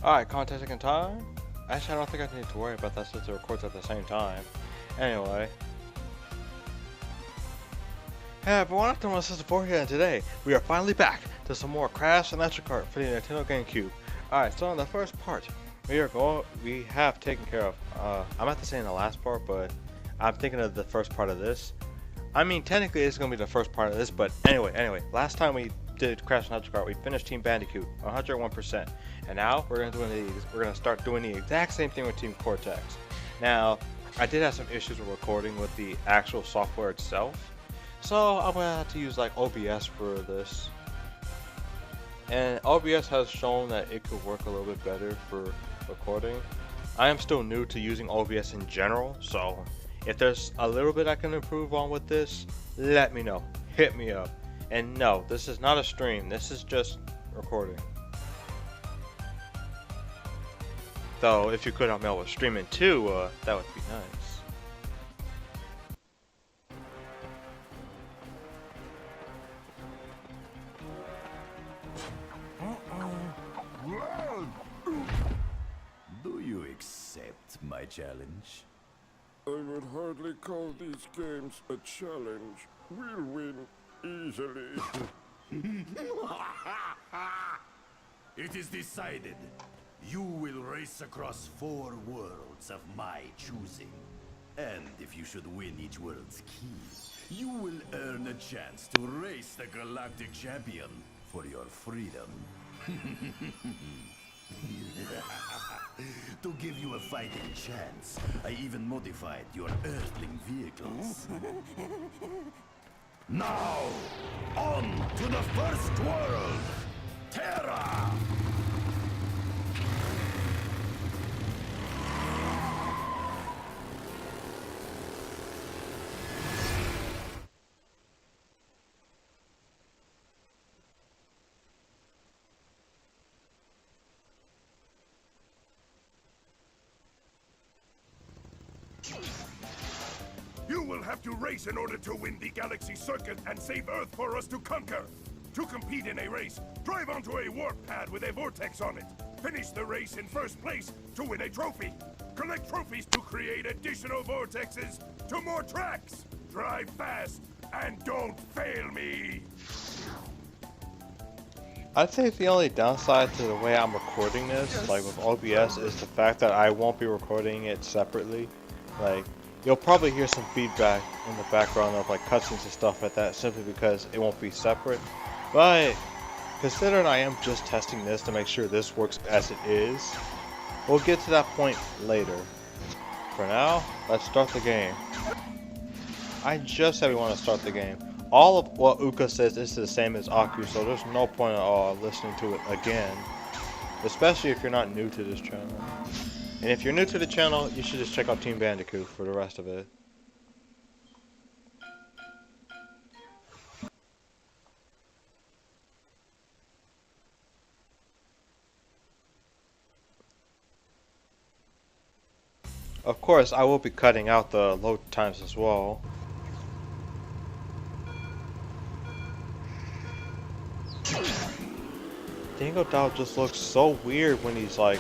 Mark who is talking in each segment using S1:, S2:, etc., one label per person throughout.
S1: Alright, content second time. Actually, I don't think I need to worry about that since it records at the same time. Anyway. Hey everyone, I'm Anthon-patapon here, and today we are finally back to some more Crash Nitro Kart for the Nintendo Gamecube. Alright, so in the first part, we have taken care of, I'm about to say in the last part, but I'm thinking of the first part of this. I mean, technically it's going to be the first part of this, but anyway, last time we did Crash Nitro Kart, we finished Team Bandicoot 101%, and now we're gonna start doing the exact same thing with Team Cortex. Now, I did have some issues with recording with the actual software itself, so I'm gonna have to use like OBS for this. And OBS has shown that it could work a little bit better for recording. I am still new to using OBS in general, so if there's a little bit I can improve on with this, let me know. Hit me up. And no, this is not a stream, this is just recording. Though, if you could help me out with streaming too, that would be nice.
S2: Do you accept my challenge?
S3: I would hardly call these games a challenge. We'll win easily.
S2: It is decided. You will race across 4 worlds of my choosing. And if you should win each world's key, you will earn a chance to race the galactic champion for your freedom. To give you a fighting chance, I even modified your Earthling vehicles. Now, on to the first world, Terra!
S3: You will have to race in order to win the Galaxy Circuit and save Earth for us to conquer. To compete in a race, drive onto a warp pad with a vortex on it. Finish the race in first place to win a trophy. Collect trophies to create additional vortexes to more tracks. Drive fast and don't fail me.
S1: I'd say the only downside to the way I'm recording this, like with OBS, is the fact that I won't be recording it separately. Like, you'll probably hear some feedback in the background of like cutscenes and stuff like that simply because it won't be separate. But considering I am just testing this to make sure this works as it is, we'll get to that point later. For now, let's start the game. I just said we want to start the game. All of what Uka says is the same as Aku, so there's no point at all listening to it again. Especially if you're not new to this channel. And if you're new to the channel, you should just check out Team Bandicoot for the rest of it. Of course, I will be cutting out the load times as well. Dingo Dow just looks so weird when he's like,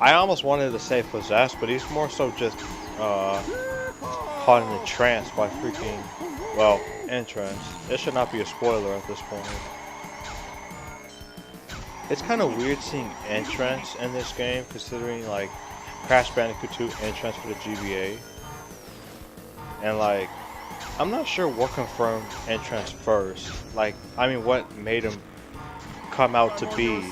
S1: I almost wanted to say possessed, but he's more so just caught in a trance by freaking, well, entrance. It should not be a spoiler at this point. It's kind of weird seeing entrance in this game, considering like Crash Bandicoot 2 entrance for the GBA. And like, I'm not sure what confirmed entrance first. Like, I mean, what made him come out to be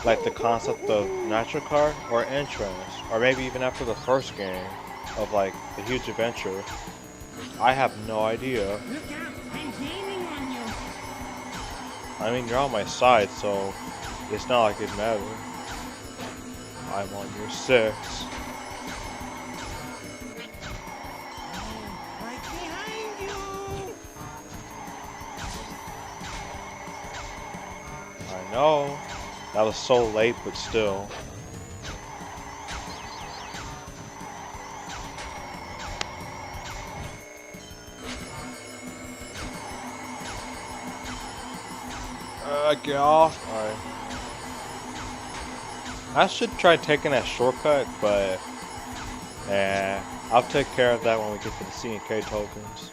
S1: like the concept of Nitro Kart or entrance, or maybe even after the first game of like the huge adventure. I have no idea. I mean, you're on my side, so it's not like it matters. I'm on your 6. I know. That was so late, but still. Get off. Alright. I should try taking that shortcut, but I'll take care of that when we get to the C and K tokens.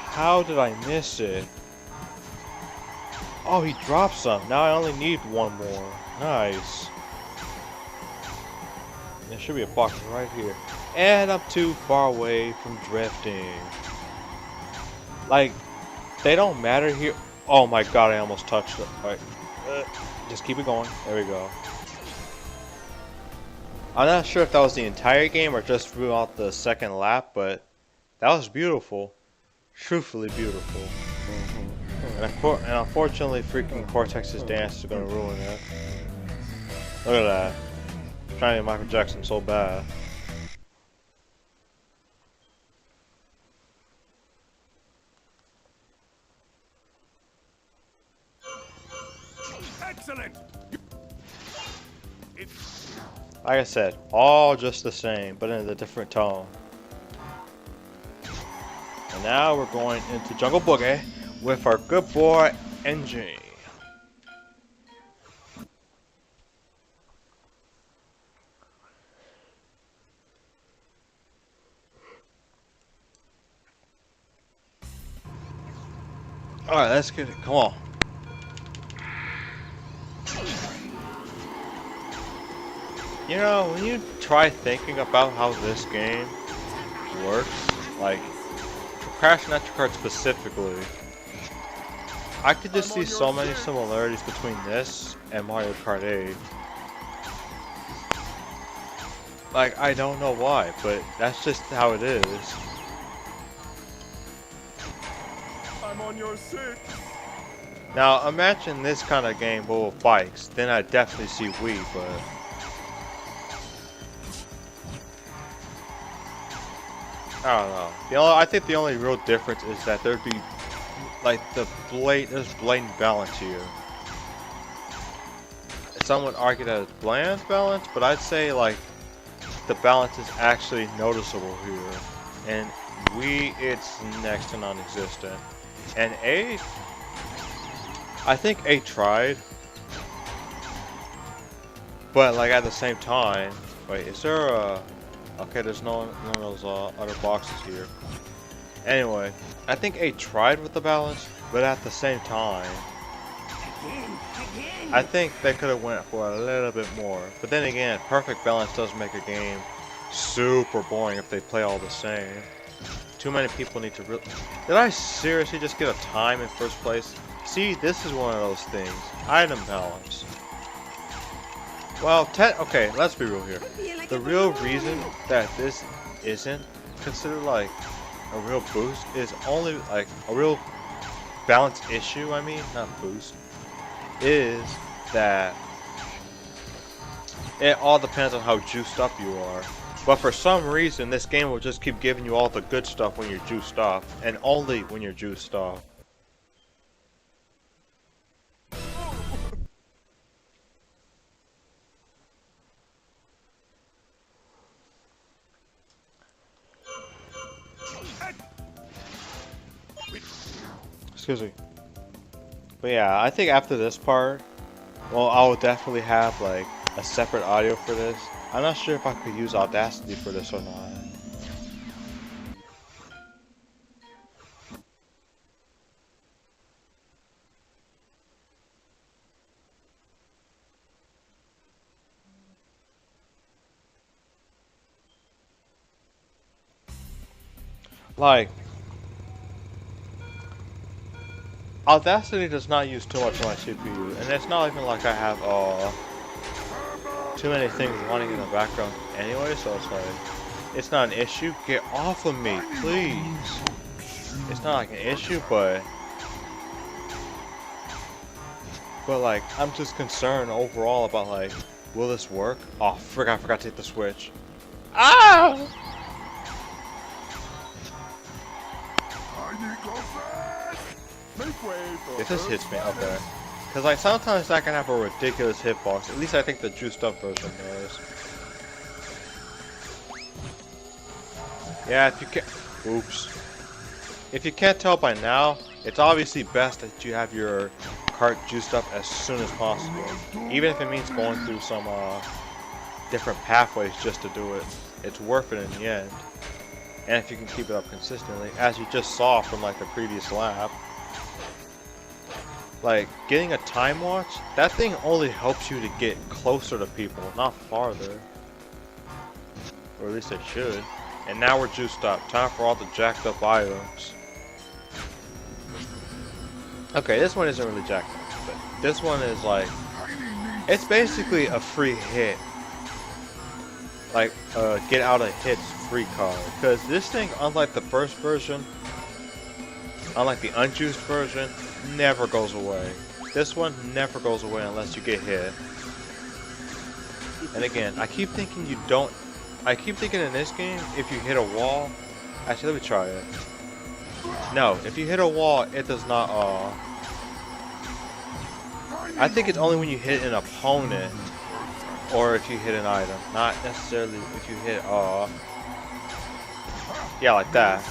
S1: How did I miss it? Oh, he dropped some. Now I only need one more. Nice. There should be a box right here. And I'm too far away from drifting. Like, they don't matter here. Oh my god, I almost touched it. Alright. Just keep it going. There we go. I'm not sure if that was the entire game or just throughout the second lap, but that was beautiful. Truthfully beautiful. And unfortunately, freaking Cortex's dance is gonna ruin it. Look at that. I'm trying to be Michael Jackson so bad.
S3: Excellent.
S1: Like I said, all just the same, but in a different tone. And now we're going into Jungle Boogie with our good boy, NG. Alright, let's get it. Come on. You know, when you try thinking about how this game works, like Crash Nitro Kart specifically, I could just see so many similarities between this and Mario Kart 8. Like, I don't know why, but that's just how it is.
S3: I'm on your 6.
S1: Now, imagine this kind of game but with bikes, then I definitely see Wii, but I don't know. I think the only real difference is that there'd be like there's blatant balance here. Some would argue that it's bland balance, but I'd say like the balance is actually noticeable here. And Wii, it's next to non-existent. And I think 8 tried, but like at the same time, wait, is there a? Okay, there's none of those other boxes here. Anyway, I think 8 tried with the balance, but at the same time, I think they could have went for a little bit more. But then again, perfect balance does make a game super boring if they play all the same. Too many people need to really... Did I seriously just get a time in first place? See, this is one of those things. Item balance. Well, okay, let's be real here. The real reason that this isn't considered like a real boost is only like a real balance issue, I mean, not boost, is that it all depends on how juiced up you are. But for some reason, this game will just keep giving you all the good stuff when you're juiced up, and only when you're juiced up. Excuse me. But yeah, I think after this part, well, I will definitely have like a separate audio for this. I'm not sure if I could use Audacity for this or not. Like, Audacity does not use too much of my CPU, and it's not even like I have too many things running in the background anyway, so it's like, it's not an issue. Get off of me, please. It's not like an issue, but like, I'm just concerned overall about like, will this work? Oh, I forgot to hit the switch. Ah! If this hits me, okay. Because like sometimes that can have a ridiculous hitbox. At least I think the juiced up version does. Yeah, if you can. Oops. if you can't tell by now, it's obviously best that you have your cart juiced up as soon as possible. Even if it means going through some different pathways just to do it, it's worth it in the end. And if you can keep it up consistently, as you just saw from like the previous lap. Like, getting a time watch, that thing only helps you to get closer to people, not farther. Or at least it should. And now we're juiced up. Time for all the jacked up items. Okay, this one isn't really jacked up, but this one is like, it's basically a free hit. Like, get out of hits free card. Because this thing, unlike the first version, unlike the unjuiced version, never goes away. This one never goes away unless you get hit. And again, I keep thinking in this game, if you hit a wall, actually let me try it. No, if you hit a wall, it does not, I think it's only when you hit an opponent, or if you hit an item, not necessarily if you hit, yeah, like that.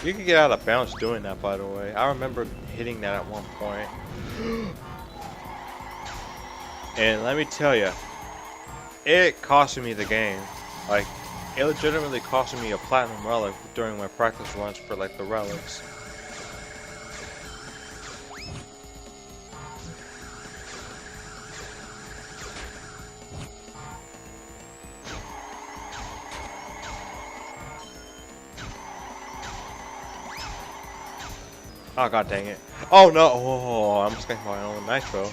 S1: You can get out of bounds doing that, by the way. I remember hitting that at one point. And let me tell you, it costed me the game. Like, it legitimately costed me a platinum relic during my practice runs for like the relics. Oh god dang it. Oh no, oh, I'm just getting my own nitro.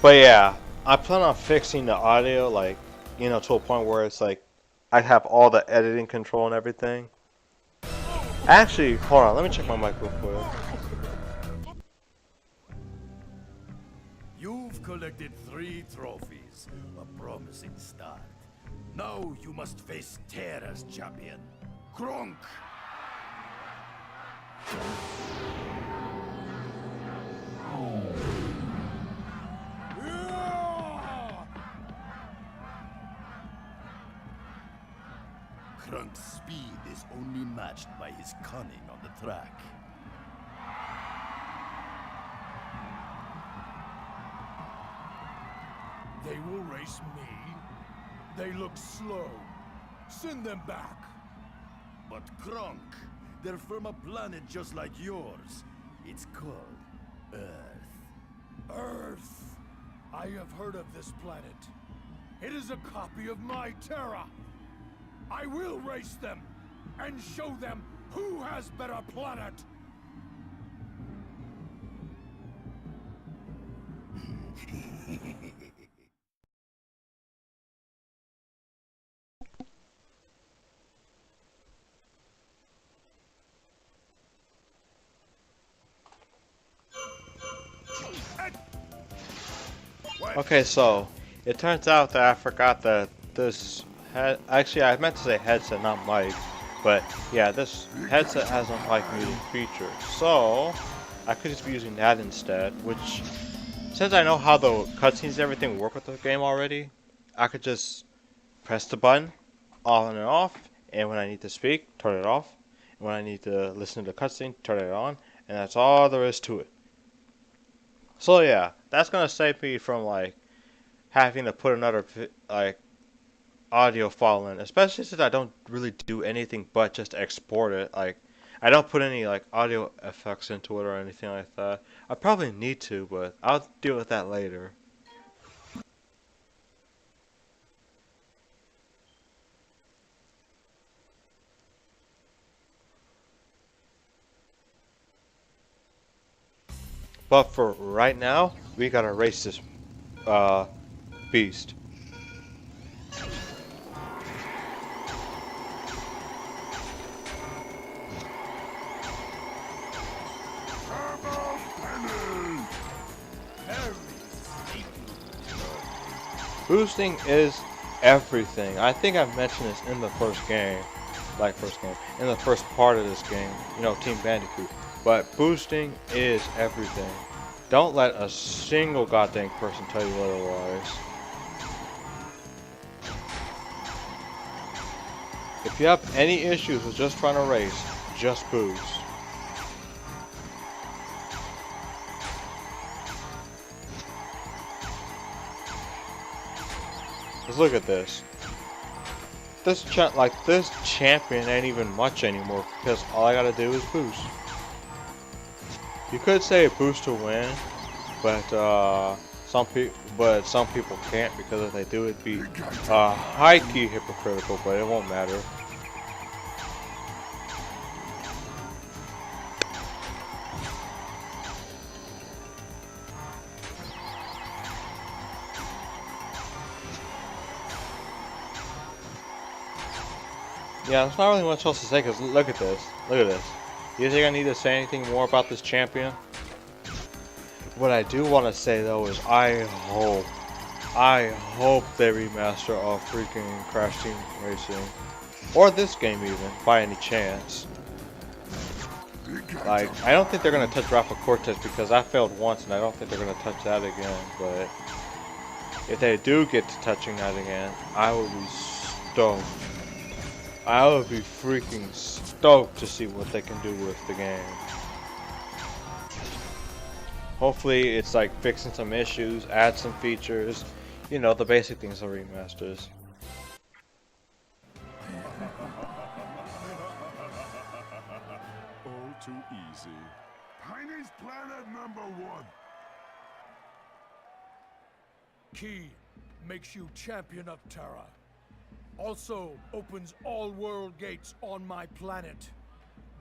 S1: But yeah, I plan on fixing the audio, like, you know, to a point where it's like, I have all the editing control and everything. Actually, hold on, let me check my mic real quick.
S2: You've collected 3 trophies, a promising start. Now you must face Terra's champion, Kronk. Kronk's speed is only matched by his cunning on the track.
S3: They will race me? They look slow. Send them back.
S2: But Kronk, they're from a planet just like yours. It's called Earth.
S3: Earth! I have heard of this planet. It is a copy of my Terra. I will race them and show them who has better planet.
S1: Okay, so it turns out that I forgot that this actually I meant to say headset, not mic, but yeah, this headset has a mic muting feature, so I could just be using that instead. Which, since I know how the cutscenes and everything work with the game already, I could just press the button on and off, and when I need to speak, turn it off, and when I need to listen to the cutscene, turn it on, and that's all there is to it. So yeah, that's gonna save me from like having to put another like audio file in, especially since I don't really do anything but just export it. Like, I don't put any like audio effects into it or anything like that. I probably need to, but I'll deal with that later. But for right now, we gotta race this beast. Boosting is everything. I think I've mentioned this in the first game, in the first part of this game, you know, Team Bandicoot. But boosting is everything. Don't let a single goddamn person tell you otherwise. If you have any issues with just trying to race, just boost. Just look at this. This champion ain't even much anymore because all I gotta do is boost. You could say boost to win, but some people can't, because if they do, it'd be high key hypocritical. But it won't matter. Yeah, there's not really much else to say, because look at this. Look at this. Do you think I need to say anything more about this champion? What I do want to say, though, is I hope they remaster of freaking Crash Team Racing. Or this game, even, by any chance. Like, I don't think they're going to touch Team Cortex, because I failed once, and I don't think they're going to touch that again. But if they do get to touching that again, I will be stoked. I would be freaking stoked to see what they can do with the game. Hopefully it's like fixing some issues, add some features, you know, the basic things of remasters.
S3: All too easy. Heine's planet #1.
S4: Key makes you champion of Terra. Also opens all world gates on my planet.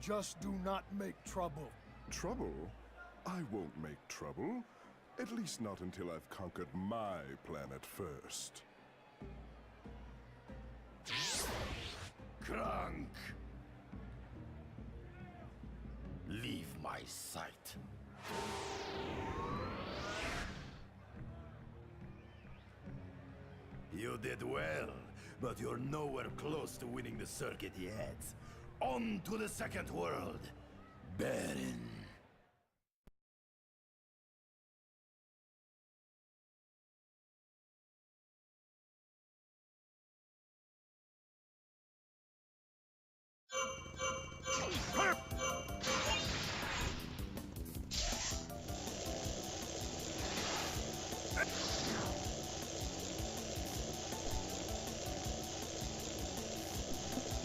S4: Just do not make trouble.
S3: Trouble? I won't make trouble. At least not until I've conquered my planet first.
S2: Crunk! Leave my sight. You did well, but you're nowhere close to winning the circuit yet. On to the second world, Baron.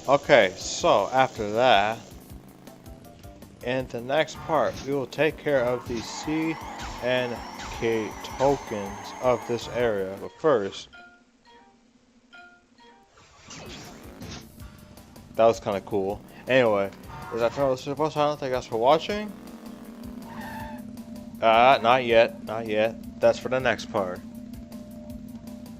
S1: Okay, so after that, in the next part, we will take care of the C and K tokens of this area. But first, that was kind of cool. Anyway, is that all this was? I don't thank you guys for watching. Not yet. That's for the next part.